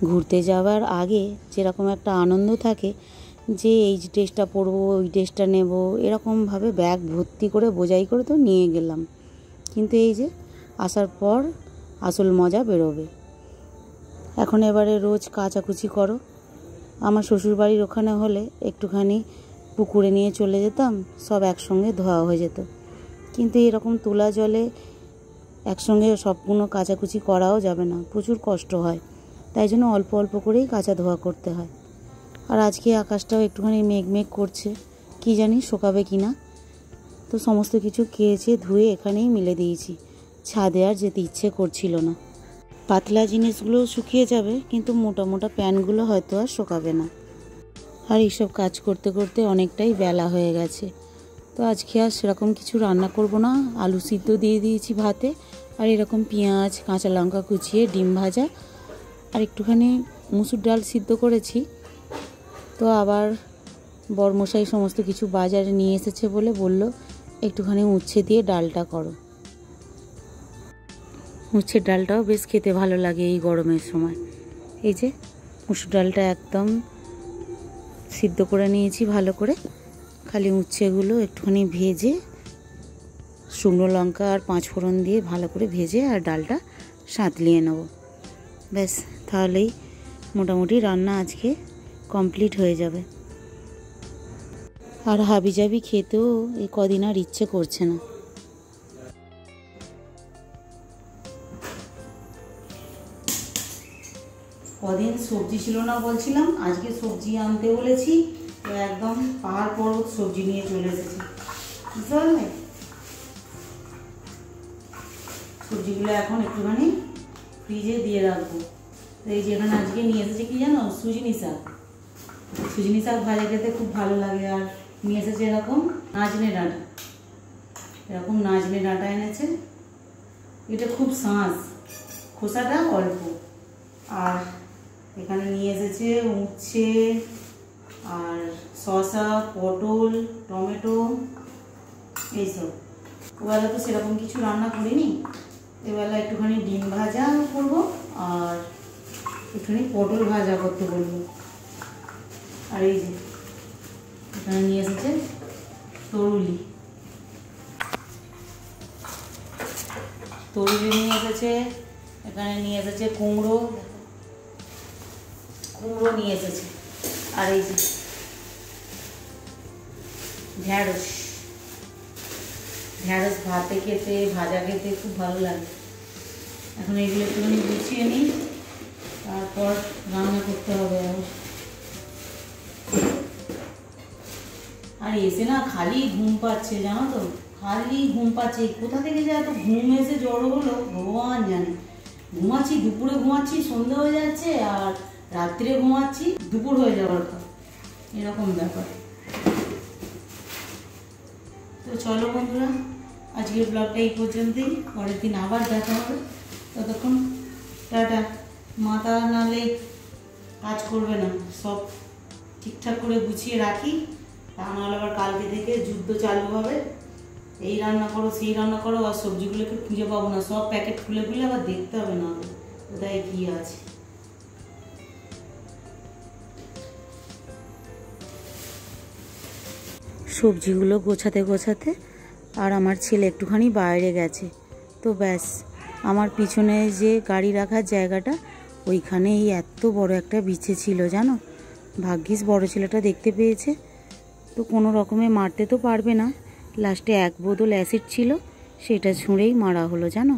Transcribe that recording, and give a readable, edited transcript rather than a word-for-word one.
ঘুরতে যাওয়ার আগে যেরকম একটা আনন্দ থাকে যে এই ড্রেসটা পরবো, ওই ড্রেসটা নেব, এরকমভাবে ব্যাগ ভর্তি করে বোঝাই করে তো নিয়ে গেলাম। কিন্তু এই যে আসার পর আসল মজা বেরোবে। এখন এবারে রোজ কাচাকুচি করো। আমার শ্বশুরবাড়ির ওখানে হলে একটুখানি পুকুরে নিয়ে চলে যেতাম, সব একসঙ্গে ধোয়া হয়ে যেত। কিন্তু এরকম তোলা জলে একসঙ্গে সবগুলো কাচাকুচি করাও যাবে না, প্রচুর কষ্ট হয়। তাই জন্য অল্প অল্প করেই কাচা ধোয়া করতে হয়। আর আজকে আকাশটাও একটুখানি মেঘ মেঘ করছে, কি জানি শোকাবে কি না। তো সমস্ত কিছু কেচে ধুয়ে এখানেই মিলে দিয়েছি, ছাদে আর যেতে ইচ্ছে করছিল না। পাতলা জিনিসগুলো শুকিয়ে যাবে, কিন্তু মোটা মোটা প্যান্টগুলো হয়তো আর শোকাবে না। আর এইসব কাজ করতে করতে অনেকটাই বেলা হয়ে গেছে। তো আজকে আর সেরকম কিছু রান্না করব না, আলু সিদ্ধ দিয়ে দিয়েছি ভাতে, আর এরকম পেঁয়াজ কাঁচা লঙ্কা কুচিয়ে ডিম ভাজা আর একটুখানি মুসুর ডাল সিদ্ধ করেছি। তো আবার বরমশাই সমস্ত কিছু বাজারে নিয়ে এসেছে বলে বলল একটুখানি উচ্ছে দিয়ে ডালটা করো। উচ্ছের ডালটাও বেশ খেতে ভালো লাগে এই গরমের সময়। এই যে মুসুর ডালটা একদম সিদ্ধ করে নিয়েছি ভালো করে, খালি উচ্ছেগুলো একটুখানি ভেজে শুকনো লঙ্কা আর 5 ফোড়ন দিয়ে ভালো করে ভেজে আর ডালটা সাঁতলিয়ে নেব। ব্যাস, তাহলেই মোটামুটি রান্না আজকে কমপ্লিট হয়ে যাবে। আর হাবিজাবি খেতেও এই কদিন আর ইচ্ছে করছে না। কদিন সবজি ছিল না বলছিলাম, আজকে সবজি আনতে বলেছি, তো একদম পাহাড় পর্বত সবজি নিয়ে চলে এসেছি, বুঝতে পারলে। সবজিগুলো এখন একটুখানি ফ্রিজে দিয়ে রাখবো। তো এই যে এখানে আজকে নিয়ে এসেছে কি জানো, সুজনি শাক। সুজনি শাক ভাজা খেতে খুব ভালো লাগে। আর নিয়ে এসেছে এরকম নাজনে ডাঁটা, এরকম নাজনে ডাঁটা এনেছে। এটা খুব শাঁস, খোসাটা অল্প। আর এখানে নিয়ে এসেছে উচ্ছে আর শসা, পটল, টমেটো এইসব। ওবেলা তো সেরকম কিছু রান্না করিনি, এবেলা একটুখানি ডিম ভাজা করব আর একটুখানি পটল ভাজা করতে বলবো। আর এই যে এখানে নিয়ে এসেছে তরুলি, তরুলি নিয়ে এসেছে। এখানে নিয়ে এসেছে কুমড়ো, কুমড়ো নিয়ে এসেছে। আর এই যে ঢ্যাঁড়স, ঢ্যাঁড়স ভাতে খেতে ভাজা খেতে খুব ভালো লাগে। এখন এগুলো একটুখানি গুছিয়ে নিই, তারপর রান্না করতে হবে। আর এসে না খালি ঘুম পাচ্ছে, জানো তো, খালি ঘুম পাচ্ছে। কোথা থেকে যে এত ঘুম এসে জড়ো হলো ভগবান জানে। ঘুমাচ্ছি, দুপুরে ঘুমাচ্ছি, সন্ধ্যে হয়ে যাচ্ছে, আর রাত্রে ঘুমাচ্ছি, দুপুর হয়ে যাওয়ার পর, এরকম ব্যাপার। তো চলো বন্ধুরা, আজকের ব্লগটা এই পর্যন্তই। পরের দিন আবার দেখা হবে, ততক্ষণ টাটা। মাথা নালে কাজ করবে না, সব ঠিকঠাক করে গুছিয়ে রাখি, তা নাহলে আবার কালকে থেকে যুদ্ধ চালু হবে। এই রান্না করো, সেই রান্না করো, আর সবজিগুলোকে খুঁজে পাবো না, সব প্যাকেট খুলে খুলে আবার দেখতে হবে না কোথায় কী আছে। সবজিগুলো গোছাতে গোছাতে আর আমার ছেলে একটুখানি বাইরে গেছে। তো ব্যাস, আমার পিছনে যে গাড়ি রাখার জায়গাটা, ওইখানেই এত বড় একটা বিছে ছিল জানো। ভাগ্যিস বড় ছেলেটা দেখতে পেয়েছে। তো কোনো রকমে মারতে তো পারবে না, লাস্টে 1 বোতল অ্যাসিড ছিল, সেটা ছুঁড়েই মারা হলো জানো।